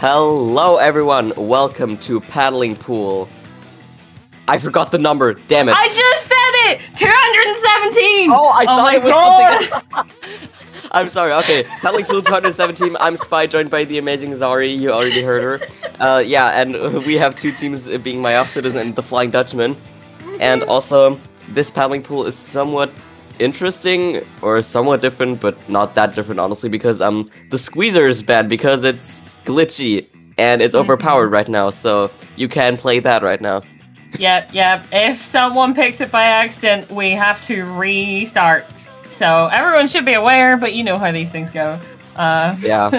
Hello everyone, welcome to Paddling Pool. I forgot the number, damn it. I just said it! 217! Oh, I thought it was God. something else. I'm sorry, okay. Paddling Pool 217, I'm Spy, joined by the amazing Zari, you already heard her. Yeah, and we have two teams, being Myopsidus and the Flying Dutchman. And also, this Paddling Pool is somewhat interesting, or somewhat different, but not that different, honestly, because the squeezer is bad because it's glitchy, and it's overpowered right now, so you can play that right now. Yep. If someone picks it by accident, we have to restart. So everyone should be aware, but you know how these things go. Yeah.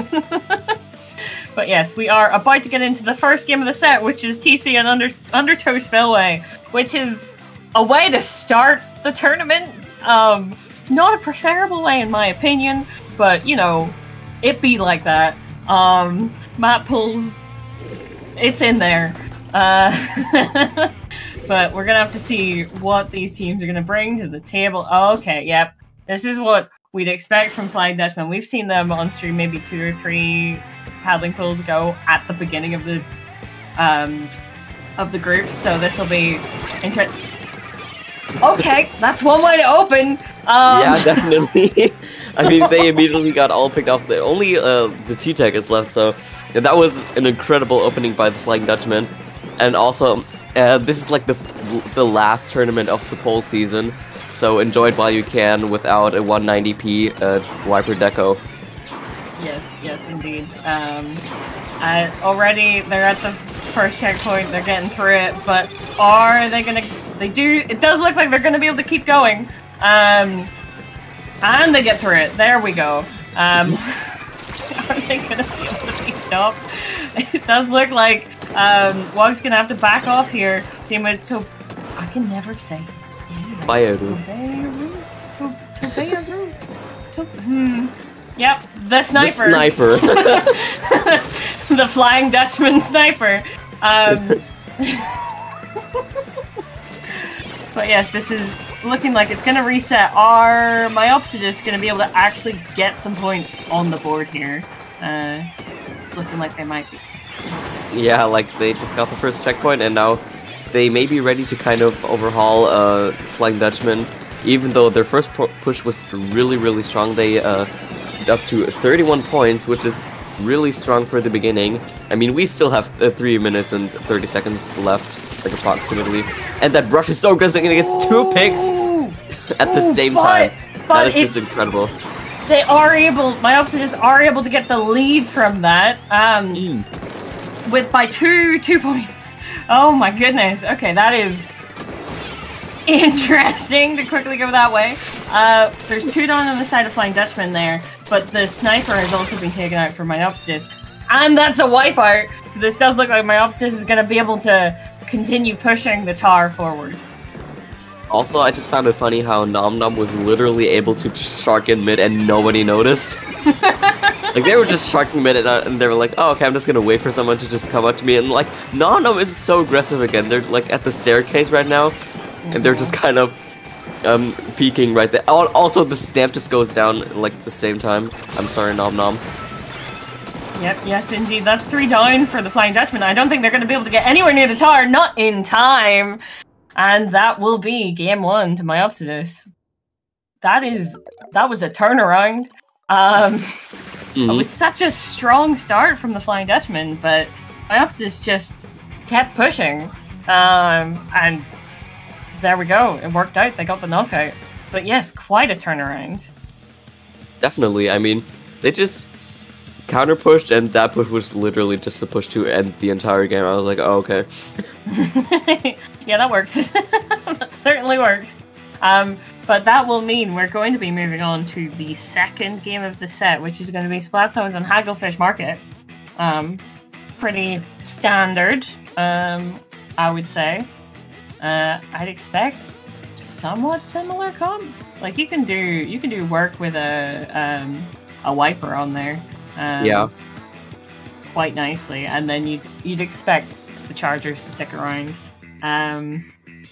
But yes, we are about to get into the first game of the set, which is TC and Undertow Spillway, which is a way to start the tournament. Not a preferable way in my opinion, but you know, it be like that. Map pools, it's in there. But we're gonna have to see what these teams are gonna bring to the table. Okay, yep. This is what we'd expect from Flying Dutchman. We've seen them on stream maybe 2 or 3 paddling pools ago at the beginning of the group, so this will be interesting. Okay, that's one way to open. Yeah, definitely. I mean, they immediately got all picked off. Only the T-Tech is left, so that was an incredible opening by the Flying Dutchman. And also, this is like the last tournament of the pole season, so enjoy it while you can without a 190p wiper deco. Yes, indeed. Already they're at the first checkpoint. They're getting through it, but are they gonna? It does look like they're gonna be able to keep going. And they get through it. There we go. Are they gonna be able to be stopped? It does look like Wog's gonna have to back off here. I can never say. Yep, the sniper. The sniper. The Flying Dutchman sniper. But yes, this is looking like it's gonna reset. Are Myopsidus gonna be able to actually get some points on the board here? It's looking like they might be. Yeah, like they just got the first checkpoint, and now they may be ready to kind of overhaul Flying Dutchman. Even though their first push was really strong, they get up to 31 points, which is really strong for the beginning. I mean, we still have 3 minutes and 30 seconds left, like approximately. And that brush is so aggressive, and it gets 2 picks at the same time. That is just incredible. They are able, Myopsidus are able to get the lead from that, by two points. Oh my goodness. Okay, that is interesting to quickly go that way. There's 2 down on the side of Flying Dutchman there, but the sniper has also been taken out for Myopsidus. And that's a wipeout, so this does look like Myopsidus is going to be able to continue pushing the tower forward. Also, I just found it funny how Nom Nom was literally able to just shark in mid and nobody noticed. Like, they were just sharking mid and they were like, oh, okay, I'm just gonna wait for someone to just come up to me. And like, Nom Nom is so aggressive again. They're like at the staircase right now, and they're just kind of peeking right there. Also, the stamp just goes down like at the same time. I'm sorry, Nom Nom. Yep, yes indeed. That's 3 down for the Flying Dutchman. I don't think they're going to be able to get anywhere near the tower, not in time. And that will be game 1 to Myopsidus. That was a turnaround. It was such a strong start from the Flying Dutchman, but Myopsidus just kept pushing. And there we go. It worked out. They got the knockout. But yes, quite a turnaround. Definitely. I mean, they just counter pushed, and that push was literally just a push to end the entire game. I was like, oh, okay. Yeah, that works. That certainly works. But that will mean we're going to be moving on to the second game of the set, which is going to be Splat Zones on Hagglefish Market. Pretty standard, I would say. I'd expect somewhat similar comps. Like you can do work with a wiper on there. Yeah. Quite nicely, and then you'd expect the chargers to stick around.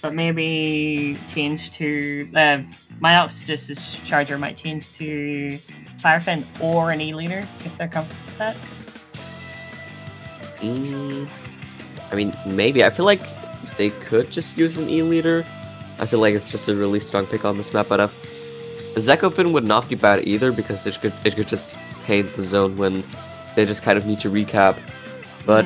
But maybe change to Myopsidus' charger might change to Firefin or an E-leader if they're comfortable with that. I mean, maybe. I feel like they could just use an E-leader. I feel like it's just a really strong pick on this map, but Zekofin would not be bad either because it could just paint the zone when they just kind of need to recap. But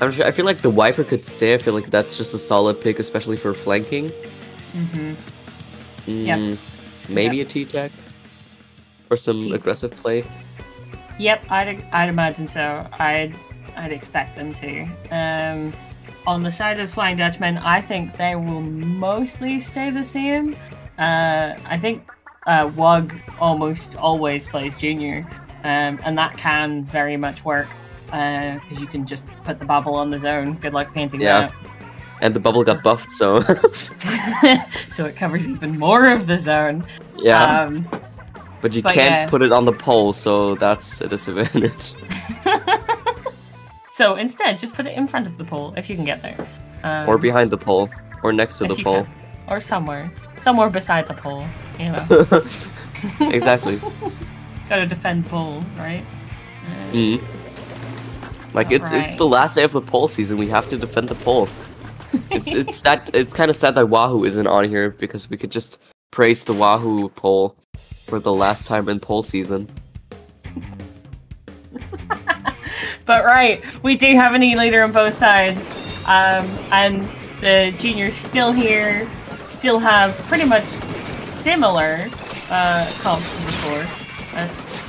I feel like the Viper could stay. I feel like that's just a solid pick, especially for flanking. Maybe a T-Tech for some aggressive play. Yep, I'd imagine so. I'd expect them to. On the side of Flying Dutchman, I think they will mostly stay the same. I think Wug almost always plays Junior, and that can very much work because you can just put the bubble on the zone. Good luck painting that. And the bubble got buffed, so so it covers even more of the zone. Yeah. But you can't put it on the pole, so that's a disadvantage. So instead, just put it in front of the pole if you can get there. Or behind the pole, or next to the pole. Can. Or somewhere beside the pole, you know. Exactly. Gotta defend pole, right? Like it's the last day of the pole season. We have to defend the pole. It's kind of sad that Wahoo isn't on here because we could just praise the Wahoo pole for the last time in pole season. But right, we do have an E-leader on both sides, and the juniors still here, still have pretty much similar comps to before.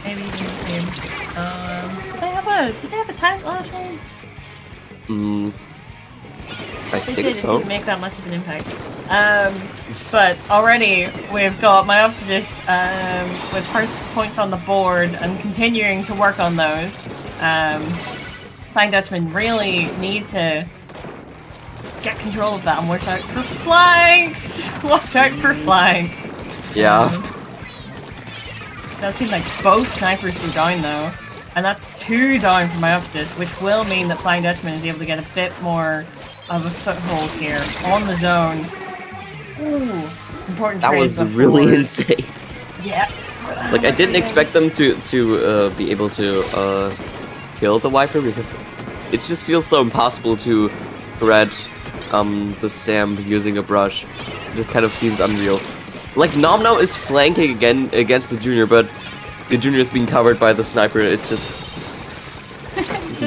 Maybe even the same. Did they have a tank last round? I think it so. Didn't make that much of an impact. But already we've got Myopsidus with first points on the board and continuing to work on those. Flying Dutchman really need to get control of that and watch out for flanks! Watch out for flanks! Yeah. It does seem like both snipers go down though. And that's 2 down for Myopsidus, which will mean that Flying Dutchman is able to get a bit more of a foothold here on the zone. Ooh, important. That was really insane. Yeah. Like I didn't expect them to be able to kill the Viper because it just feels so impossible to red the Sam using a brush. It just kind of seems unreal. Like Nom Nom is flanking again against the Junior, but the Junior is being covered by the sniper. It's just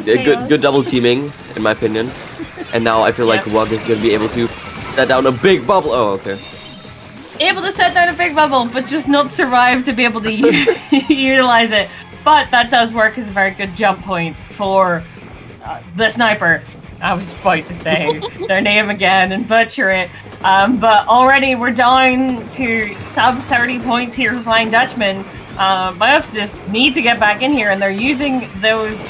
a good double teaming, in my opinion. And now I feel like Wug is gonna be able to set down a big bubble. Oh, okay. Able to set down a big bubble, but just not survive to be able to utilize it. But that does work as a very good jump point for the sniper. I was about to say their name again and butcher it. But already we're down to sub 30 points here for Flying Dutchman. Myopsidus need to get back in here, and they're using those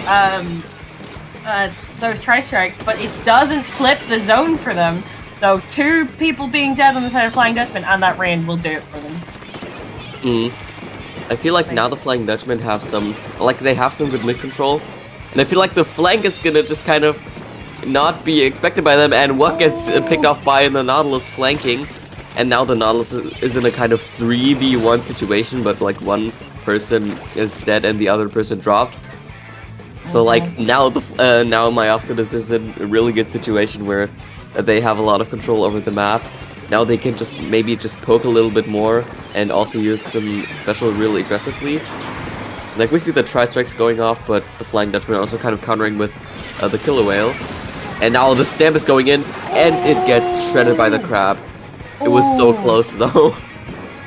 tri-strikes, but it doesn't flip the zone for them. Though 2 people being dead on the side of Flying Dutchman, and that rain will do it for them. I feel like now the Flying Dutchmen have some good mid control, and I feel like the flank is gonna just kind of not be expected by them, and what gets picked off by the Nautilus flanking, and now the Nautilus is in a kind of 3v1 situation, but like one person is dead and the other person dropped. So like now now Myopsidus is in a really good situation where they have a lot of control over the map. Now they can just maybe poke a little bit more and also use some special really aggressively. Like we see the tri-strikes going off, but the Flying Dutchman are also kind of countering with the Killer Whale. And now the stamp is going in, and it gets shredded by the crab. It was so close though.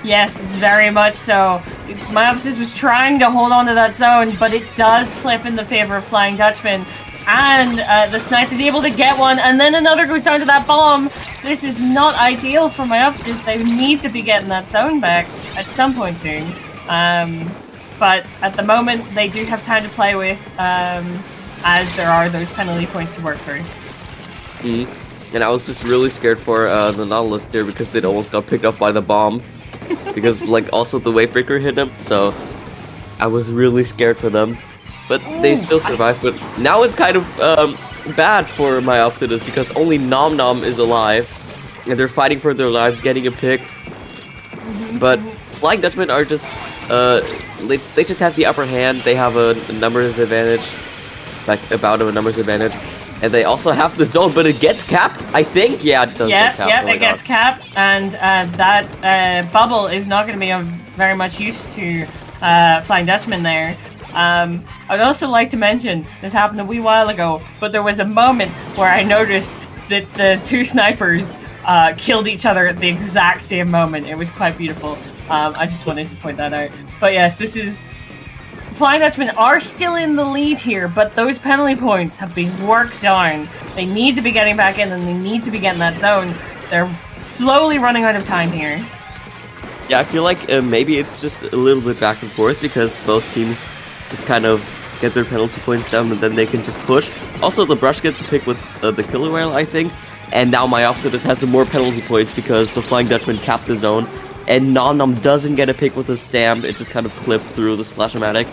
Yes, very much so. Myopsidus was trying to hold on to that zone, but it does flip in the favor of Flying Dutchman. And the snipe is able to get one, and then another goes down to that bomb. This is not ideal for Myopsidus. They need to be getting that zone back at some point soon. But at the moment, they do have time to play with, as there are those penalty points to work through. And I was just really scared for the Nautilus there because it almost got picked up by the bomb. Because like also the Wavebreaker hit them, so I was really scared for them. But they still survived, but now it's kind of bad for Myopsidus because only Nom Nom is alive. And they're fighting for their lives, getting a pick. But Flying Dutchmen are just, they just have the upper hand, they have a numbers advantage. like about a numbers advantage. And they also have the zone, but it gets capped, I think. Yeah, it does get capped. Yeah, it gets capped, and that bubble is not going to be of very much use to Flying Dutchman there. I'd also like to mention, this happened a wee while ago, but there was a moment where I noticed that the two snipers killed each other at the exact same moment. It was quite beautiful. I just wanted to point that out. But yes, this is... Flying Dutchmen are still in the lead here, but those penalty points have been worked on. They need to be getting back in, and they need to be getting that zone. They're slowly running out of time here. Yeah, I feel like maybe it's just a little bit back and forth, because both teams just kind of get their penalty points down, and then they can just push. Also, the Brush gets a pick with the Killer Whale, I think, and now Myopsidus has some more penalty points because the Flying Dutchman capped the zone. And Nom doesn't get a pick with a stamp, it just kind of clipped through the Splash-O-Matic,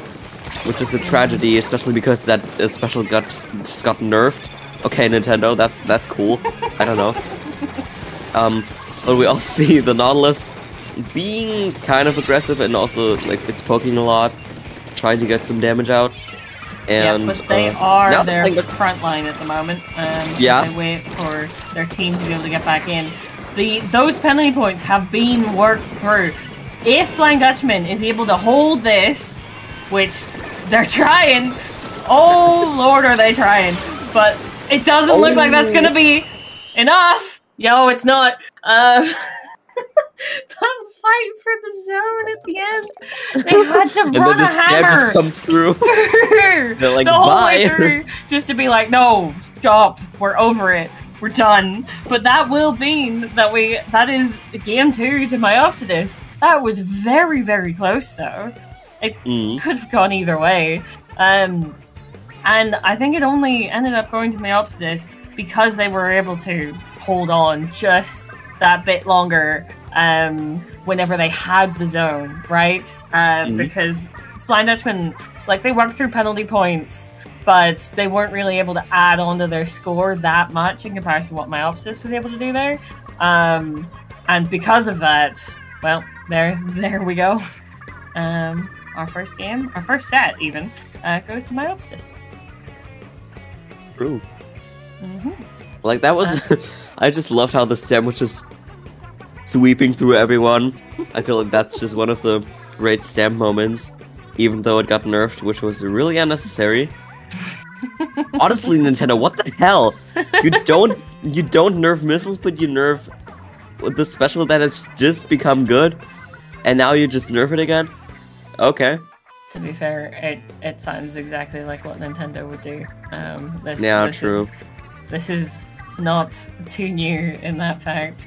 which is a tragedy, especially because that special just got nerfed. Okay, Nintendo, that's cool. I don't know. But we all see the Nautilus being kind of aggressive and also, like, it's poking a lot, trying to get some damage out. And, yeah, but they are their front line at the moment. Yeah. They wait for their team to be able to get back in. Those penalty points have been worked through. If Flying Dutchman is able to hold this, which they're trying, oh lord are they trying, but it doesn't look like that's gonna be enough. Yo, it's not. That fight for the zone at the end, they had to and run then the a stab hammer just comes through. They're like, the whole way bye. through, just to be like, no, stop, we're over it. We're done. But that will mean that that is game 2 to Myopsidus. That was very, very close though. It could have gone either way. And I think it only ended up going to Myopsidus because they were able to hold on just that bit longer whenever they had the zone, right? Because Flying Dutchman, like, they worked through penalty points, but they weren't really able to add on to their score that much in comparison to what Myopsidus was able to do there. And because of that, well, there we go. Our first game, our first set even, goes to Myopsidus. True. Like, that was... I just loved how the stem was just sweeping through everyone. I feel like that's just one of the great stem moments, even though it got nerfed, which was really unnecessary. Honestly, Nintendo, what the hell? You don't nerf missiles, but you nerf the special that has just become good, and now you just nerf it again? Okay. To be fair, it sounds exactly like what Nintendo would do. True. This is not too new in that fact.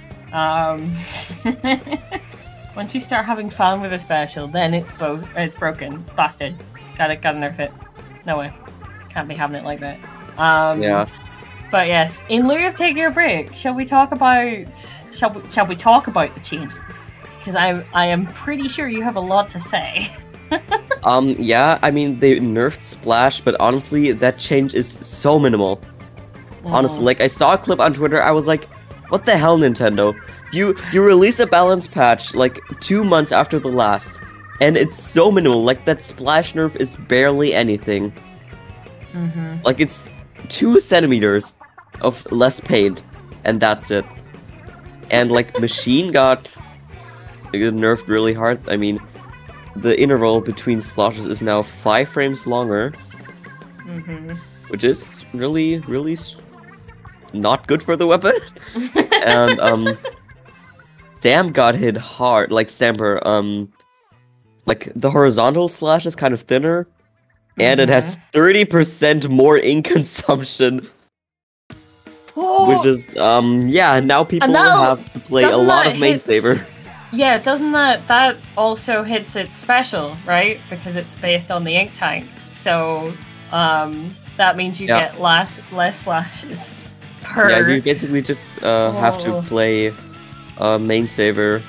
Once you start having fun with a special, then it's broken, it's busted. Gotta nerf it. No way. Can't be having it like that. Yeah. But yes, in lieu of taking a break, shall we talk about the changes? Because I am pretty sure you have a lot to say. Yeah, I mean, they nerfed Splash, but honestly, that change is so minimal. Honestly, like, I saw a clip on Twitter, I was like, what the hell, Nintendo? You release a balance patch, like, 2 months after the last, and it's so minimal, like, that Splash nerf is barely anything. Like, it's 2 centimeters of less paint, and that's it. And, like, Machine got nerfed really hard. I mean, the interval between splashes is now 5 frames longer, which is really, really not good for the weapon. And, Stamp got hit hard, like Stamper, like, the horizontal slash is kind of thinner, and it has 30% more ink consumption. Which is, yeah, now people will have to play a lot of Main Saber. Yeah, doesn't that also hits its special, right? Because it's based on the ink tank. So, that means you get less slashes per... Yeah, you basically just have to play Main Saber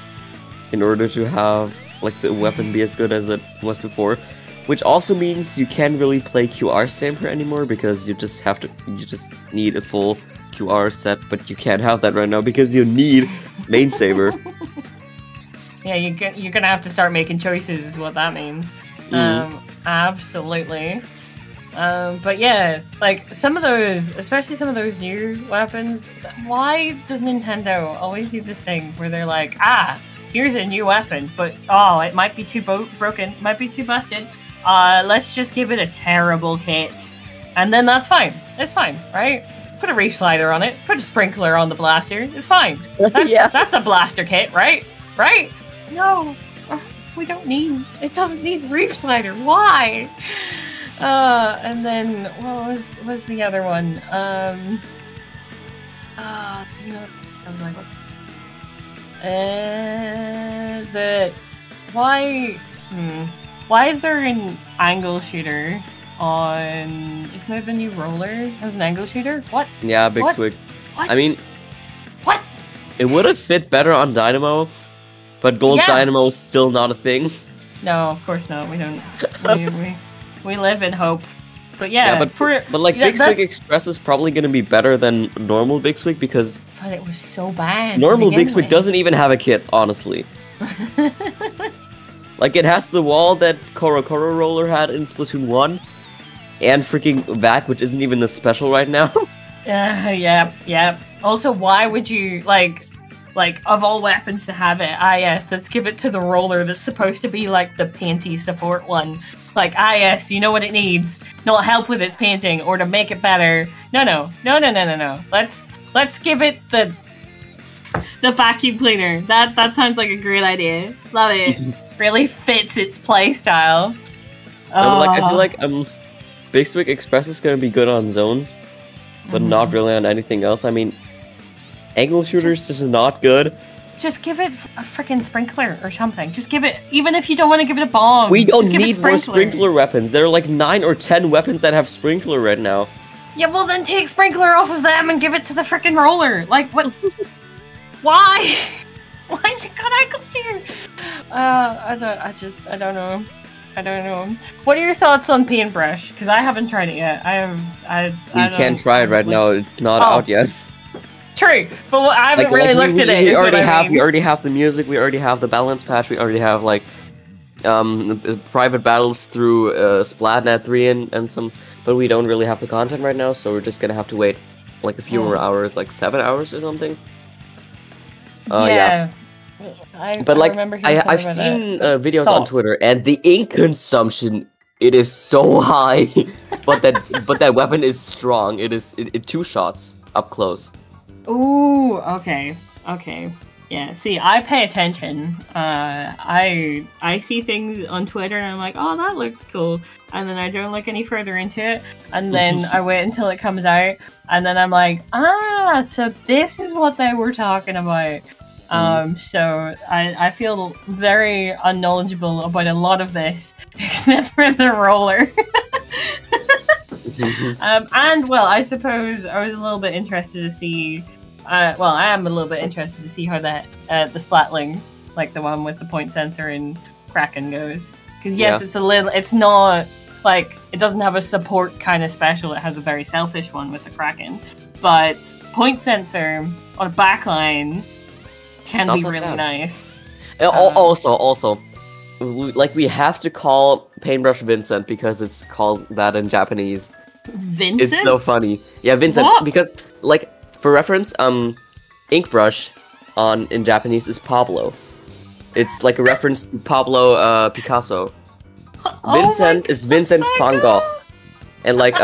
in order to have, like, the weapon be as good as it was before. Which also means you can't really play QR Stamper anymore, because you just need a full QR set, but you can't have that right now because you need Main Saber. Yeah, you're gonna have to start making choices, is what that means. Absolutely. But yeah, like some of those, especially some of those new weapons, why does Nintendo always do this thing where they're like, here's a new weapon, but it might be too broken, might be too busted. Let's just give it a terrible kit. And then that's fine. It's fine, right? Put a reef slider on it, put a sprinkler on the blaster, it's fine. That's a blaster kit, right? Right? No, we don't need, it doesn't need reef slider, why? And then what was the other one? I was like, what? Why is there an angle shooter on? Isn't there the new roller as an angle shooter? What? Yeah, Big Swig. What? I mean, what? It would have fit better on Dynamo, but Gold Dynamo is still not a thing. No, of course not. We don't. We live in hope. But yeah, but like Big Swig Express is probably going to be better than normal Big Swig because. But it was so bad. Normal Big Swig doesn't even have a kit, honestly. Like it has the wall that Koro Roller had in Splatoon 1, and freaking Vac, which isn't even a special right now. Yeah. Also, why would you like of all weapons to have it? Yes, let's give it to the roller that's supposed to be like the panty support one. Like, yes, you know what it needs. Not help with its painting or to make it better. No. Let's give it the vacuum cleaner. That sounds like a great idea. Love it. Really fits its playstyle. I feel like Big Swig Express is gonna be good on zones, but not really on anything else. I mean, angle shooters is not good. Just give it a freaking sprinkler or something. Just give it, even if you don't want to give it a bomb. We don't need more sprinkler weapons. There are like 9 or 10 weapons that have sprinkler right now. Yeah, well then take sprinkler off of them and give it to the freaking roller. Like, what? Why? Why is it called ankle shooter? I don't know. I don't know. What are your thoughts on Paintbrush? Because I haven't tried it yet. We can't try it right now. It's not out yet. True, but I haven't really looked at it. We already have the music. We already have the balance patch. We already have like private battles through Splatnet 3 and some. But we don't really have the content right now, so we're just gonna have to wait like a few more hours, like 7 hours or something. Yeah. I've seen videos on Twitter, and the ink consumption, it is so high, but that weapon is strong. It 2 shots up close. Ooh, okay. Yeah, see, I pay attention. I see things on Twitter and I'm like, oh, that looks cool. And then I don't look any further into it. And then I wait until it comes out. And then I'm like, so this is what they were talking about. So I feel very unknowledgeable about a lot of this, except for the roller. And well, I suppose I was a little bit interested to see. I am a little bit interested to see how that the Splatling, like the one with the point sensor in Kraken, goes. Because yes, it's not like it doesn't have a support kind of special. It has a very selfish one with the Kraken, but point sensor on a backline can be really nice. Also, like we have to call Paintbrush Vincent because it's called that in Japanese. Vincent? It's so funny. Yeah, Vincent. What? Because, like, for reference, Inkbrush in Japanese is Pablo. It's like a reference to Pablo Picasso. Vincent is Vincent van Gogh. And like,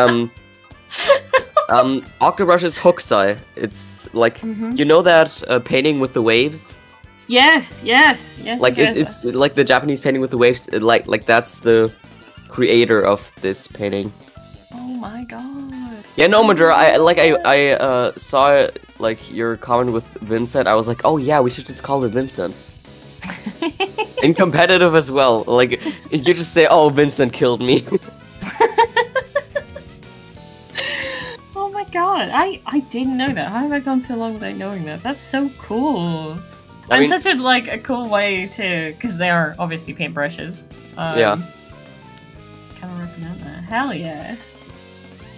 Octobrush is Hokusai. It's like, you know that painting with the waves? Yes. Like, it's like the Japanese painting with the waves. Like that's the creator of this painting. Oh my god. Yeah, no, Madura, I saw like your comment with Vincent. I was like, oh yeah, we should just call it Vincent. And competitive as well. Like, you just say, oh, Vincent killed me. Oh my god, I didn't know that. How have I gone so long without knowing that? That's so cool. And such a cool way to, because they are obviously paintbrushes. Yeah. Kind of represent that. Hell yeah.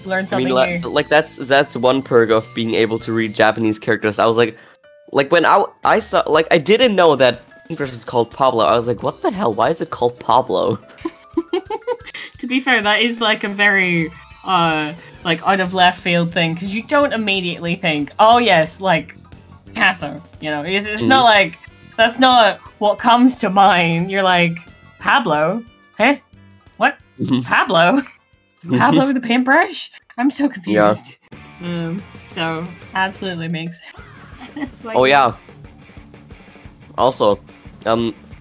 Learn something new. Like that's one perk of being able to read Japanese characters. I was like when I saw, like, I didn't know that English is called Pablo. I was like, what the hell? Why is it called Pablo? To be fair, that is like a very like out of left field thing, because you don't immediately think, oh yes, like Picasso. You know, it's not like that's not what comes to mind. You're like Pablo, huh? What? Pablo? Pablo the paintbrush? I'm so confused. Yeah. So absolutely makes sense. Oh yeah. Also,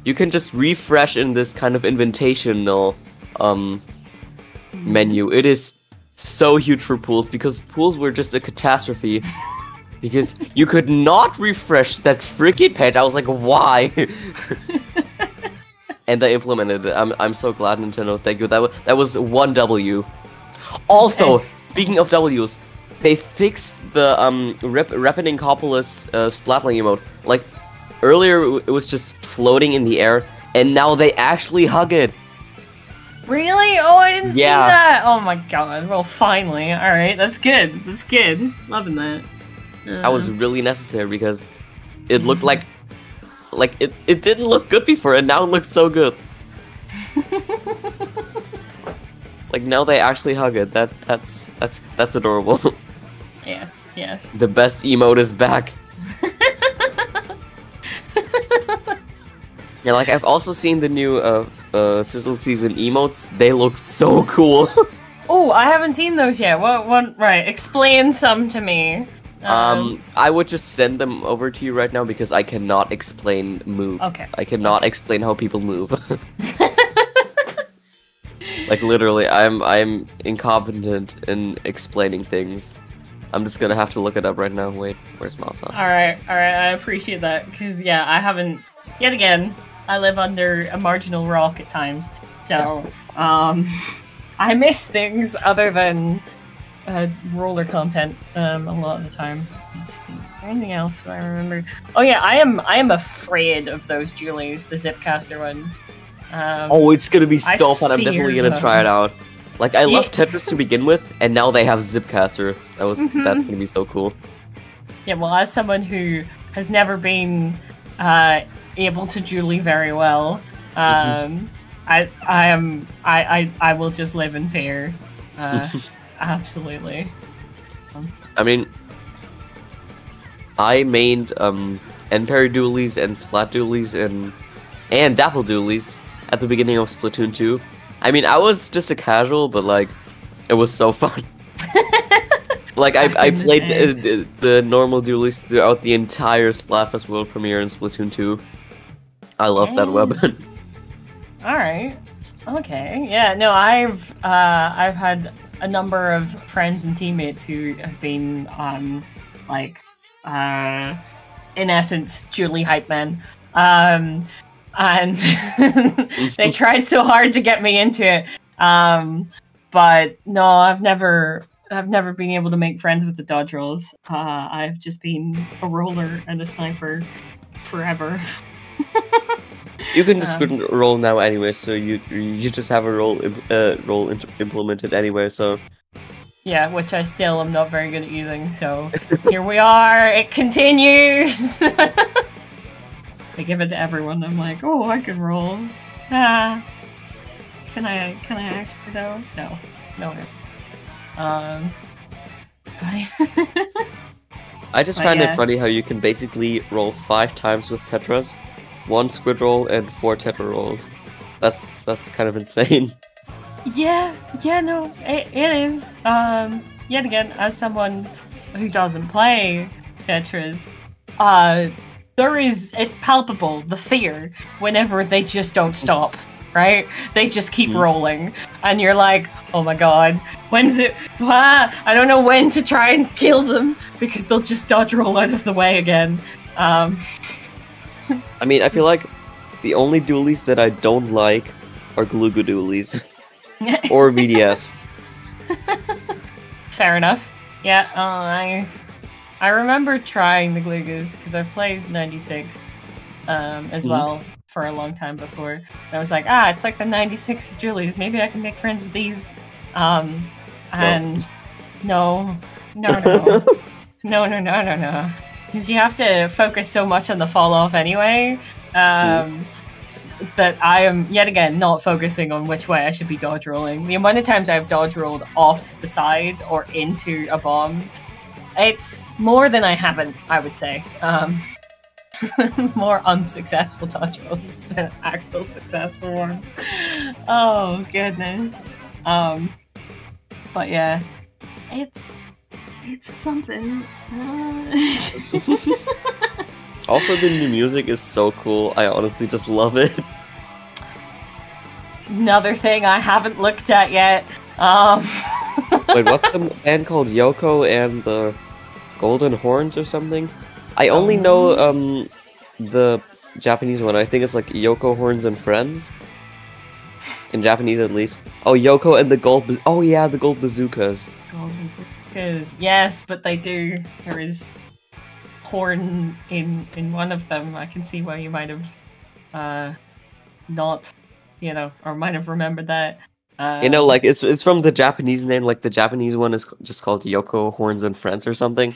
you can just refresh in this kind of invitational menu. It is so huge for pools because pools were just a catastrophe. Because you could not refresh that freaking page. I was like, why? And they implemented it. I'm so glad, Nintendo. Thank you. That was one W. Also, speaking of W's, they fixed the Repening Copolis Splatling emote. Like earlier, it was just floating in the air, and now they actually hug it. Really? Oh, I didn't see that. Oh my god. Well, finally. All right, that's good. That's good. Loving that. That was really necessary because it looked like it didn't look good before, and now it looks so good. Like now they actually hug it. That's adorable. Yes, yes. The best emote is back. Yeah, like I've also seen the new Sizzle Season emotes. They look so cool. Oh, I haven't seen those yet. What? Right, explain some to me. I would just send them over to you right now because I cannot explain move. Okay. I cannot explain how people move. Like literally, I'm incompetent in explaining things. I'm just gonna have to look it up right now. Wait, where's Masa? All right. I appreciate that because yeah, I haven't yet again. I live under a marginal rock at times, so I miss things other than roller content a lot of the time. Let's see. Anything else that I remember? Oh yeah, I am afraid of those Julies, the Zipcaster ones. Oh, it's gonna be so fun. I'm definitely gonna try it out. Like I love Tetris to begin with, and now they have Zipcaster. That's gonna be so cool. Yeah, well, as someone who has never been able to Julie very well, I will just live in fear. Absolutely. I mean, I mained N-Parry Dualies and Splat Dualies and Dapple Dualies at the beginning of Splatoon 2. I mean, I was just a casual, but like, it was so fun. Like, I played the normal Dualies throughout the entire Splatfest World Premiere in Splatoon 2. I love that weapon. Alright. Okay. Yeah, no, I've had a number of friends and teammates who have been like in essence Julie hype men, and they tried so hard to get me into it, but no, I've never been able to make friends with the dodge rolls. I've just been a roller and a sniper forever. You can just roll now anyway, so you just have a roll implemented anyway, so... Yeah, which I still am not very good at using, so here we are, it continues! I give it to everyone, I'm like, oh, I can roll. Can I actually though? No. I just find it funny how you can basically roll 5 times with Tetras. 1 squid roll and 4 tetra rolls. That's kind of insane. Yeah, no, it is. Yet again, as someone who doesn't play Tetras, it's palpable, the fear, whenever they just don't stop, right? They just keep rolling, and you're like, oh my god, when's it? I don't know when to try and kill them, because they'll just dodge roll out of the way again. I mean, I feel like the only dualies that I don't like are Glugu dualies. Or VDS. Fair enough. Yeah, I remember trying the Glugus, because I've played 96 as well for a long time before. And I was like, it's like the 96 of Julies, maybe I can make friends with these. And no. No. Because you have to focus so much on the fall off anyway. that I am, yet again, not focusing on which way I should be dodge rolling. The amount of times I've dodge rolled off the side or into a bomb, it's more than I haven't, I would say. More unsuccessful dodge rolls than actual successful ones. Oh, goodness. But yeah, it's something. Also, the new music is so cool. I honestly just love it. Another thing I haven't looked at yet. Wait, what's the band called? Yoko and the Golden Horns or something? I only know the Japanese one. I think it's like Yoko Horns and Friends. In Japanese, at least. Oh, Yoko and the Gold. Oh yeah, the Gold Bazookas. Gold Bazookas. Yes, but they do. There is horn in one of them. I can see why you might have not, you know, or might have remembered that. You know, like it's from the Japanese name. Like the Japanese one is just called Yoko Horns and Friends or something.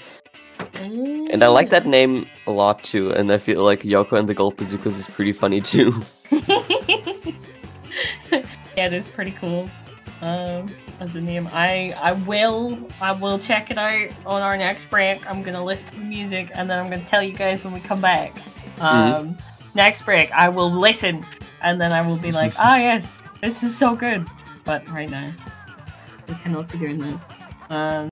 And I like that name a lot too. And I feel like Yoko and the Gold Bazookas is pretty funny too. Yeah, it is pretty cool. As a name, I will check it out on our next break. I'm gonna listen to the music and then I'm gonna tell you guys when we come back. Next break, I will listen and then I will be like, ah yes, this is so good. But right now, we cannot be doing that.